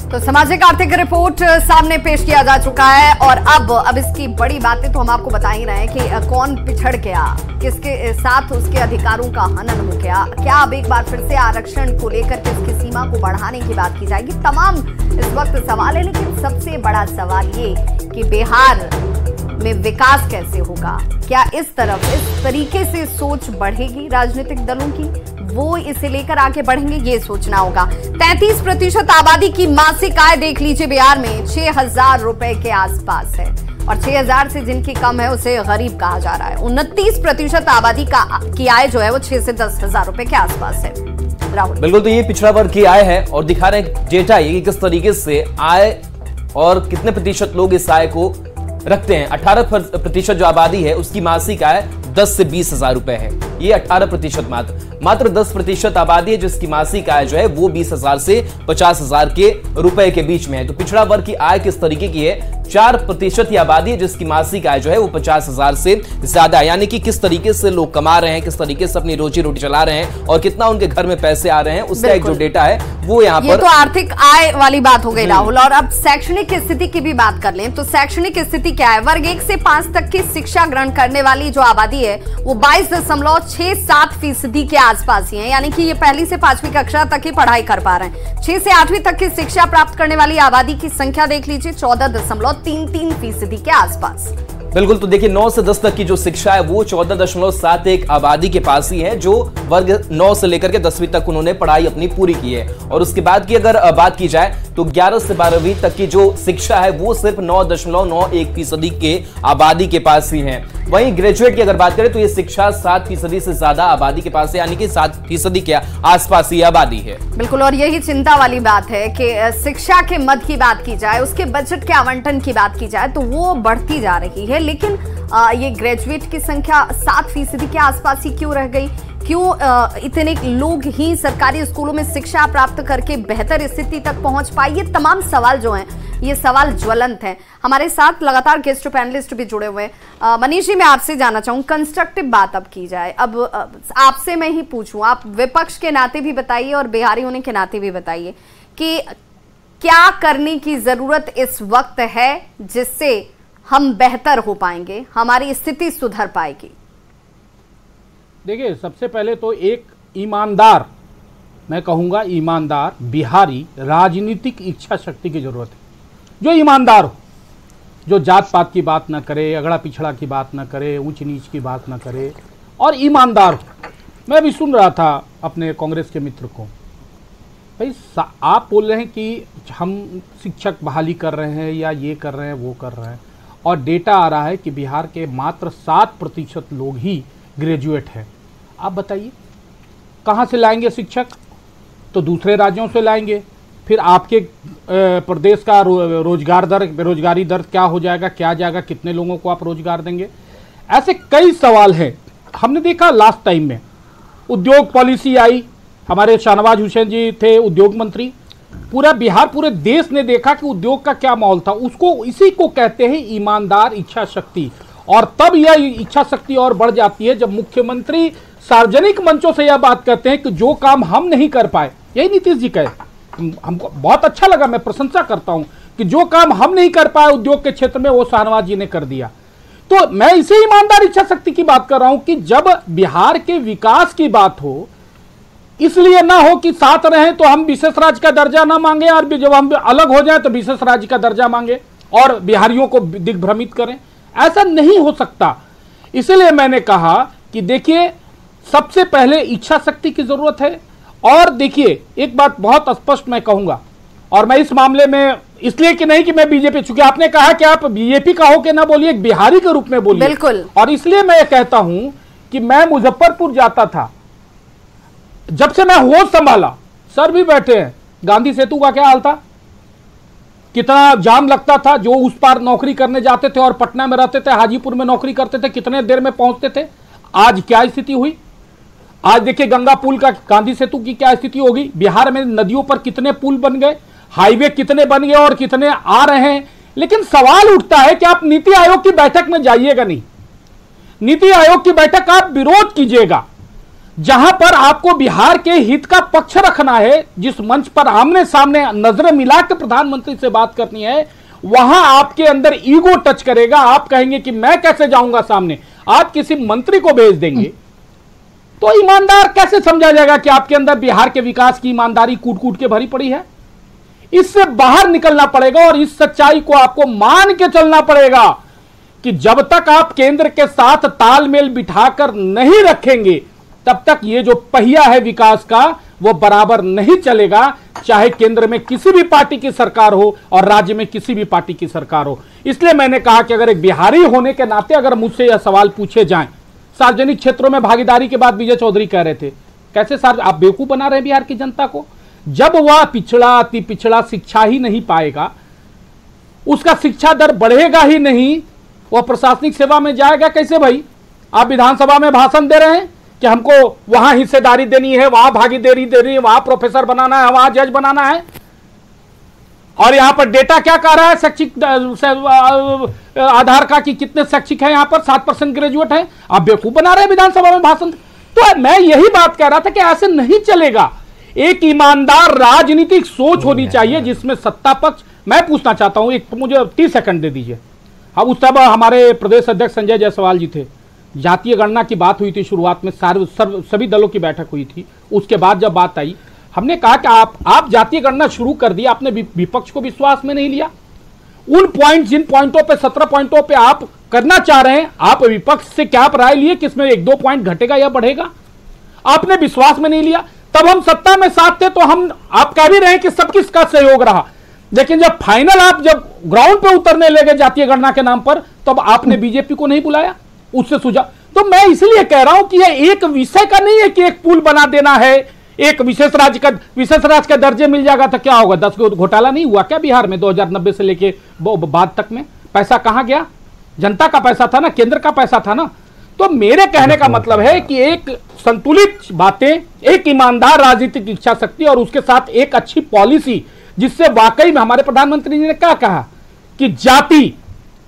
तो सामाजिक आर्थिक रिपोर्ट सामने पेश किया जा चुका है और अब इसकी बड़ी बातें तो हम आपको बता ही रहे हैं कि कौन पिछड़ गया, किसके साथ उसके अधिकारों का हनन हो गया, क्या अब एक बार फिर से आरक्षण को लेकर के इसकी सीमा को बढ़ाने की बात की जाएगी। तमाम इस वक्त सवाल है, लेकिन सबसे बड़ा सवाल ये कि बिहार में विकास कैसे होगा, क्या इस तरीके से सोच बढ़ेगी राजनीतिक दलों की, वो इसे लेकर आगे बढ़ेंगे, ये सोचना होगा। 33% आबादी की मासिक आय देख लीजिए बिहार में 6,000 रुपए के आसपास है और 6,000 से जिनकी कम है उसे गरीब कहा जा रहा है। 29% आबादी की आय जो है वो 6 से 10,000 रुपए के आसपास है। राहुल, बिल्कुल, तो ये पिछड़ा वर्ग की आय है और दिखा रहे हैं डेटा ये कि किस तरीके से आय और कितने प्रतिशत लोग इस आय को रखते हैं। 18% जो आबादी है उसकी मासिक आय 10 से 20,000 रुपए है। ये 18% मात्र 10% आबादी है जिसकी मासिक आय जो है वो 20,000 से 50,000 के रुपए के बीच में है। तो पिछड़ा वर्ग की आय किस तरीके की है? 4% की आबादी है जिसकी मासिक आय जो है वो 50,000 से ज्यादा है। यानी कि किस तरीके से लोग कमा रहे हैं, किस तरीके से अपनी रोजी रोटी चला रहे हैं और कितना उनके घर में पैसे आ रहे हैं, उसका एक जो डेटा है वो यहाँ पर। ये तो आर्थिक आय वाली बात हो गई राहुल। और अब शैक्षणिक स्थिति की भी बात कर लें तो शैक्षणिक स्थिति क्या है? वर्ग 1 से 5 तक की शिक्षा ग्रहण करने वाली जो आबादी है वो 22.67% के आसपास ही है। यानी कि ये पहली से 5वीं कक्षा तक ही पढ़ाई कर पा रहे हैं। 6 से 8वीं तक की शिक्षा प्राप्त करने वाली आबादी की संख्या देख लीजिए 14.33% के आसपास। बिल्कुल, तो देखिए 9 से 10 तक की जो शिक्षा है वो 14.71 आबादी के पास ही है, जो वर्ग 9 से लेकर के 10वीं तक उन्होंने पढ़ाई अपनी पूरी की है। और उसके बाद की अगर बात की जाए तो 11 से 12वीं तक की जो शिक्षा है वो सिर्फ 9.91% के आबादी के पास ही है। वहीं ग्रेजुएट की अगर बात करें तो ये शिक्षा 7% से ज्यादा आबादी के पास है, यानी कि 7% के आसपास ही आबादी है। बिल्कुल, और यही चिंता वाली बात है कि शिक्षा के मद की बात की जाए, उसके बजट के आवंटन की बात की जाए तो वो बढ़ती जा रही है, लेकिन ये ग्रेजुएट की संख्या 7% के आसपास ही क्यों रह गई? क्यों इतने लोग ही सरकारी स्कूलों में शिक्षा प्राप्त करके बेहतर स्थिति तक पहुंच पाए? ये तमाम सवाल जो हैं, ये सवाल ज्वलंत हैं। हमारे साथ लगातार गेस्ट पैनलिस्ट भी जुड़े हुए हैं। मनीष जी, मैं आपसे जानना चाहूँ, कंस्ट्रक्टिव बात अब की जाए। अब आपसे मैं ही पूछूं, आप विपक्ष के नाते भी बताइए और बिहारी होने के नाते भी बताइए कि क्या करने की जरूरत इस वक्त है जिससे हम बेहतर हो पाएंगे, हमारी स्थिति सुधर पाएगी? देखिए, सबसे पहले तो एक ईमानदार, मैं कहूँगा ईमानदार बिहारी राजनीतिक इच्छा शक्ति की जरूरत है। जो ईमानदार हो, जो जात पात की बात ना करे, अगड़ा पिछड़ा की बात ना करे, ऊंच नीच की बात ना करे और ईमानदार हो। मैं भी सुन रहा था अपने कांग्रेस के मित्र को, भाई आप बोल रहे हैं कि हम शिक्षक बहाली कर रहे हैं या ये कर रहे हैं वो कर रहे हैं, और डेटा आ रहा है कि बिहार के मात्र 7% लोग ही ग्रेजुएट हैं। आप बताइए कहाँ से लाएंगे शिक्षक? तो दूसरे राज्यों से लाएंगे। फिर आपके प्रदेश का रोजगार दर, बेरोजगारी दर क्या हो जाएगा, क्या जाएगा, कितने लोगों को आप रोजगार देंगे? ऐसे कई सवाल हैं। हमने देखा लास्ट टाइम में उद्योग पॉलिसी आई, हमारे शाहनवाज हुसैन जी थे उद्योग मंत्री, पूरा बिहार, पूरे देश ने देखा कि उद्योग का क्या माहौल था। उसको, इसी को कहते हैं ईमानदार इच्छा शक्ति। और तब यह इच्छा शक्ति और बढ़ जाती है जब मुख्यमंत्री सार्वजनिक मंचों से यह बात कहते हैं कि जो काम हम नहीं कर पाए, यही नीतीश जी कहे, हमको बहुत अच्छा लगा, मैं प्रशंसा करता हूं कि जो काम हम नहीं कर पाए उद्योग के क्षेत्र में वो शाहनवाज जी ने कर दिया। तो मैं इसे ईमानदार इच्छा शक्ति की बात कर रहा हूं कि जब बिहार के विकास की बात हो, इसलिए ना हो कि साथ रहें तो हम विशेष राज्य का दर्जा ना मांगे और जब हम अलग हो जाए तो विशेष राज्य का दर्जा मांगे और बिहारियों को दिग्भ्रमित करें। ऐसा नहीं हो सकता। इसलिए मैंने कहा कि देखिए, सबसे पहले इच्छा शक्ति की जरूरत है। और देखिए, एक बात बहुत स्पष्ट मैं कहूंगा, और मैं इस मामले में इसलिए कि नहीं कि मैं बीजेपी, चूंकि आपने कहा कि आप बीजेपी का हो के ना बोलिए, एक बिहारी के रूप में बोलिए। बिल्कुल। और इसलिए मैं कहता हूं कि मैं मुजफ्फरपुर जाता था, जब से मैं होश संभाला, सर भी बैठे हैं, गांधी सेतु का क्या हाल था, कितना जाम लगता था। जो उस पार नौकरी करने जाते थे और पटना में रहते थे, हाजीपुर में नौकरी करते थे, कितने देर में पहुंचते थे। आज क्या स्थिति हुई? आज देखिए गंगा पुल का, गांधी सेतु की क्या स्थिति होगी। बिहार में नदियों पर कितने पुल बन गए, हाईवे कितने बन गए और कितने आ रहे हैं। लेकिन सवाल उठता है कि आप नीति आयोग की बैठक में जाइएगा नहीं, नीति आयोग की बैठक आप विरोध कीजिएगा। जहां पर आपको बिहार के हित का पक्ष रखना है, जिस मंच पर आमने सामने नजर मिला के प्रधानमंत्री से बात करनी है, वहां आपके अंदर ईगो टच करेगा। आप कहेंगे कि मैं कैसे जाऊंगा सामने, आप किसी मंत्री को भेज देंगे तो ईमानदार कैसे समझा जाएगा कि आपके अंदर बिहार के विकास की ईमानदारी कूट कूट के भरी पड़ी है। इससे बाहर निकलना पड़ेगा और इस सच्चाई को आपको मान के चलना पड़ेगा कि जब तक आप केंद्र के साथ तालमेल बिठाकर नहीं रखेंगे, तब तक ये जो पहिया है विकास का वो बराबर नहीं चलेगा, चाहे केंद्र में किसी भी पार्टी की सरकार हो और राज्य में किसी भी पार्टी की सरकार हो। इसलिए मैंने कहा कि अगर एक बिहारी होने के नाते अगर मुझसे यह सवाल पूछे जाएं, सार्वजनिक क्षेत्रों में भागीदारी के बाद विजय चौधरी कह रहे थे, कैसे आप बेवकूफ बना रहे हैं बिहार की जनता को। जब वह पिछड़ा अति पिछड़ा शिक्षा ही नहीं पाएगा, उसका शिक्षा दर बढ़ेगा ही नहीं, वह प्रशासनिक सेवा में जाएगा कैसे भाई। आप विधानसभा में भाषण दे रहे हैं कि हमको वहां हिस्सेदारी देनी है, वहां भागीदारी देनी है, वहां प्रोफेसर बनाना है, वहां जज बनाना है, और यहां पर डेटा क्या कह रहा है शैक्षिक आधार का कि कितने शैक्षिक है, यहां पर 7% ग्रेजुएट है। आप बेवकूफ बना रहे हैं विधानसभा में भाषण। तो मैं यही बात कह रहा था कि ऐसे नहीं चलेगा। एक ईमानदार राजनीतिक सोच होनी चाहिए जिसमें सत्ता पक्ष। मैं पूछना चाहता हूं, एक मुझे 30 सेकंड दे दीजिए। अब उस समय हमारे प्रदेश अध्यक्ष संजय जायसवाल जी थे, जातीय गणना की बात हुई थी, शुरुआत में सभी दलों की बैठक हुई थी। उसके बाद जब बात आई, हमने कहा कि आप जातीय गणना शुरू कर दी, आपने विपक्ष को विश्वास में नहीं लिया। उन जिन पॉइंटों पे 17 पॉइंटों पे आप करना चाह रहे हैं, आप विपक्ष से क्या राय लिए कि इसमें 1-2 पॉइंट घटेगा या बढ़ेगा, आपने विश्वास में नहीं लिया। तब हम सत्ता में साथ थे तो आप कह भी रहे हैं कि सबकी इसका सहयोग रहा, लेकिन जब फाइनल आप जब ग्राउंड पे उतरने लगे जातीय गणना के नाम पर, तब आपने बीजेपी को नहीं बुलाया, उससे सुझाव। तो मैं इसलिए कह रहा हूं कि यह एक विषय का नहीं है कि एक पुल बना देना है, एक विशेष राज्य का दर्जे मिल जाएगा तो क्या होगा। 10 घोटाला नहीं हुआ क्या बिहार में 2090 से लेके बाद तक में? पैसा कहां गया? जनता का पैसा था ना, केंद्र का पैसा था ना। तो मेरे कहने का मतलब है कि एक संतुलित बातें, एक ईमानदार राजनीतिक इच्छा शक्ति और उसके साथ एक अच्छी पॉलिसी, जिससे वाकई में हमारे प्रधानमंत्री जी ने क्या कहा कि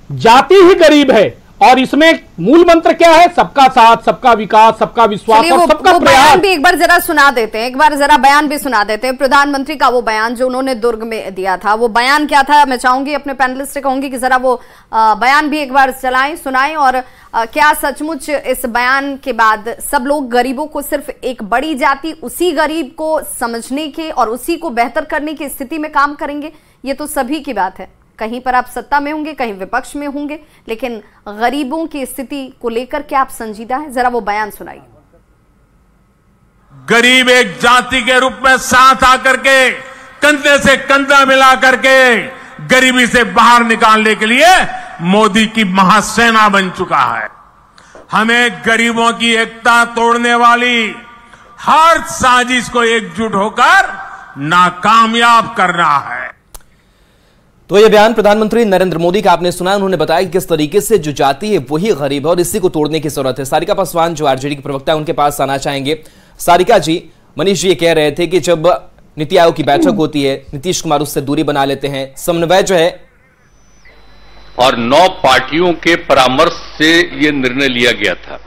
जाति ही गरीब है, और इसमें मूल मंत्र क्या है? सबका साथ, सबका विकास, सबका विश्वास और सबका प्रयास। बयान भी एक बार जरा सुना देते हैं, एक बार जरा बयान भी सुना देते हैं प्रधानमंत्री का। वो बयान जो उन्होंने दुर्ग में दिया था, वो बयान क्या था? मैं चाहूंगी अपने पैनलिस्ट से कहूंगी कि जरा वो बयान भी एक बार सुनाएं, और क्या सचमुच इस बयान के बाद सब लोग गरीबों को सिर्फ एक बड़ी जाति, उसी गरीब को समझने के और उसी को बेहतर करने की स्थिति में काम करेंगे? ये तो सभी की बात है, कहीं पर आप सत्ता में होंगे, कहीं विपक्ष में होंगे, लेकिन गरीबों की स्थिति को लेकर क्या आप संजीदा है? जरा वो बयान सुनाइए। गरीब एक जाति के रूप में साथ आकर के कंधे से कंधा मिला करके गरीबी से बाहर निकालने के लिए मोदी की महासेना बन चुका है। हमें गरीबों की एकता तोड़ने वाली हर साजिश को एकजुट होकर नाकामयाब करना है। तो यह बयान प्रधानमंत्री नरेंद्र मोदी का आपने सुना। उन्होंने बताया कि किस तरीके से जो जाति है वही गरीब है और इसी को तोड़ने की जरूरत है। सारिका पासवान जो आरजेडी की प्रवक्ता है, उनके पास आना चाहेंगे। सारिका जी, मनीष जी ये कह रहे थे कि जब नीति आयोग की बैठक होती है, नीतीश कुमार उससे दूरी बना लेते हैं, समन्वय जो है, और 9 पार्टियों के परामर्श से यह निर्णय लिया गया था।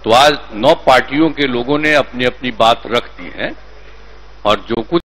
तो आज 9 पार्टियों के लोगों ने अपनी अपनी बात रख दी है, और जो कुछ